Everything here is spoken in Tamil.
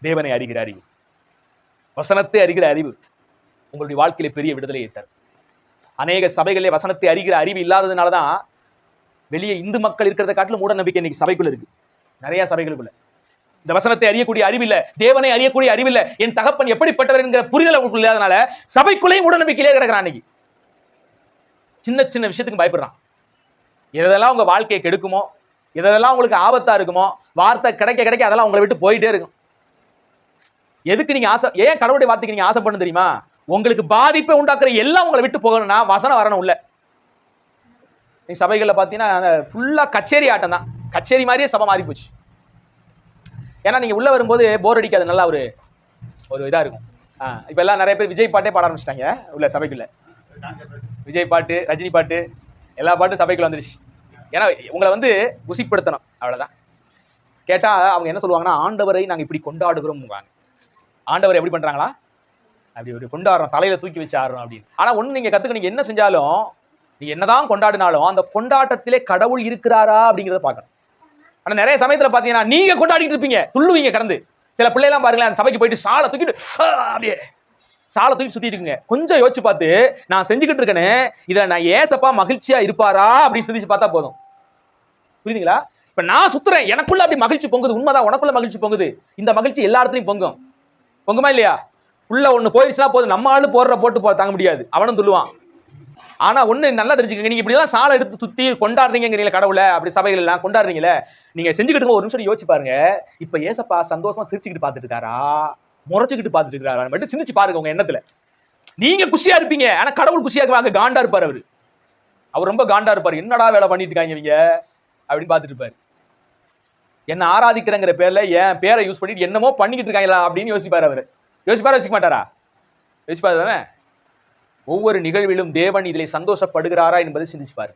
தேவனை அறிகிற அறிவு, வசனத்தை அறிகிற அறிவு உங்களுடைய வாழ்க்கையில பெரிய விடுதலையை தரும். அநேக சபைகளிலே வசனத்தை அறிகிற அறிவு இல்லாததுனாலதான் வெளியே இந்து மக்கள் இருக்கிறத காட்டிலும் மூட நம்பிக்கை இன்னைக்கு சபைக்குள்ள இருக்கு. நிறைய சபைகளுக்குள்ள இந்த வசனத்தை அறியக்கூடிய அறிவில்லை, தேவனை அறியக்கூடிய அறிவில்லை, என் தகப்பன் எப்படிப்பட்டவர் என்கிற புரிதல் அவங்களுக்கு இல்லாதனால சபைக்குள்ளேயும் மூட நம்பிக்கையிலே கிடக்கிறான். அன்னைக்கு சின்ன சின்ன விஷயத்துக்கு பயப்படுறான். எதெல்லாம் உங்க வாழ்க்கையை கெடுக்குமோ, எதெல்லாம் உங்களுக்கு ஆபத்தா இருக்குமோ, வார்த்தை கிடைக்க கிடைக்க அதெல்லாம் உங்களை விட்டு போயிட்டே இருக்கும். எதுக்கு நீங்க ஆசை, ஏன் கடவுளுடைய வார்த்தைக்கு நீங்க ஆசைப்படணும் தெரியுமா? உங்களுக்கு பாதிப்பை உண்டாக்குற எல்லாம் உங்களை விட்டு போகணும்னா வசனம் வரணும் உள்ள. நீ சபைகளில் பார்த்தீங்கன்னா ஃபுல்லா கச்சேரி ஆட்டம் தான், கச்சேரி மாதிரியே சபை மாறி போச்சு. ஏன்னா நீங்க உள்ள வரும்போது போர் அடிக்காது, நல்லா ஒரு இதா இருக்கும். இப்ப எல்லாம் நிறைய பேர் விஜய் பாட்டே பாட ஆரம்பிச்சிட்டாங்க உள்ள சபைக்குள்ள. விஜய் பாட்டு, ரஜினி பாட்டு, எல்லா பாட்டும் சபைக்குள்ள வந்துருச்சு. ஏன்னா உங்களை குசிப்படுத்தணும், அவ்வளவுதான். கேட்டா அவங்க என்ன சொல்லுவாங்கன்னா, ஆண்டவரை நாங்க இப்படி கொண்டாடுகிறோம். ஆண்டவர் எப்படி பண்றாங்களா, அப்படி ஒரு கொண்டாடுறோம், தலையில தூக்கி வச்சு ஆடுறோம் அப்படின்னு. ஆனா ஒண்ணு நீங்க கத்துக்க, நீங்க என்ன செஞ்சாலும், நீங்க என்னதான் கொண்டாடினாலும் அந்த கொண்டாட்டத்திலே கடவுள் இருக்கிறாரா அப்படிங்கிறத பார்க்கணும். ஆனா நிறைய சமயத்துல பாத்தீங்கன்னா நீங்க கொண்டாடிட்டு இருப்பீங்க, துள்ளுவீங்க கடந்து. சில பிள்ளைலாம் பாருங்களேன், அந்த சபைக்கு போயிட்டு சாலை தூக்கிட்டு அப்படியே சாலை தூக்கி சுத்திட்டு இருக்குங்க. கொஞ்சம் யோசிச்சு பார்த்து, நான் செஞ்சுக்கிட்டு இருக்கேன்னு இதை நான் ஏசப்பா மகிழ்ச்சியா இருப்பாரா அப்படின்னு சிந்திச்சு பார்த்தா போதும். புரியுதுங்களா? இப்ப நான் சுத்துறேன், எனக்குள்ள அப்படி மகிழ்ச்சி பொங்குது, உண்மைதான், உனக்குள்ள மகிழ்ச்சி பொங்குது. இந்த மகிழ்ச்சி எல்லா இடத்துலையும் பொங்கும். பொங்குமா இல்லையா? உள்ள ஒண்ணு போயிடுச்சுன்னா போதும், நம்ம ஆளு போடுற போட்டு தாங்க முடியாது, அவனும் துள்ளுவான். ஆனா ஒண்ணு நல்லா தெரிஞ்சுக்கங்க, நீங்க இப்படி எல்லாம் சாலை எடுத்து சுத்தி கொண்டாடுறீங்கிறீங்களா கடவுளை, அப்படி சபைகள் எல்லாம் கொண்டாடுறீங்களே, நீங்க செஞ்சுக்கிட்டு ஒரு நிமிஷம் யோசிச்சு பாருங்க. இப்ப ஏசப்பா சந்தோஷமா சிரிச்சுக்கிட்டு பார்த்துட்டு இருக்காரா, முறைச்சுக்கிட்டு பார்த்துட்டு இருக்காரா மட்டும் சிந்திச்சு பாருங்க உங்க எண்ணத்துல. நீங்க குஷியா இருப்பீங்க, ஆனா கடவுள் குஷியா இருப்பாங்க, காண்டா இருப்பாரு அவரு. அவர் ரொம்ப காண்டா இருப்பாரு, என்னடா வேலை பண்ணிட்டு இருக்காங்க இவங்க அப்படின்னு பார்த்துட்டு இருப்பாரு. என்ன ஆராதிக்கிறங்கிற பேர்ல என் பேரை யூஸ் பண்ணிட்டு என்னமோ பண்ணிக்கிட்டு இருக்காங்களா அப்படின்னு யோசிப்பாரு அவரு. யோசிப்பாரா யோசிக்க மாட்டாரா? யோசிப்பாரு தானே. ஒவ்வொரு நிகழ்விலும் தேவன் இதிலே சந்தோஷப்படுகிறாரா என்பதை சிந்திச்சுப்பாரு.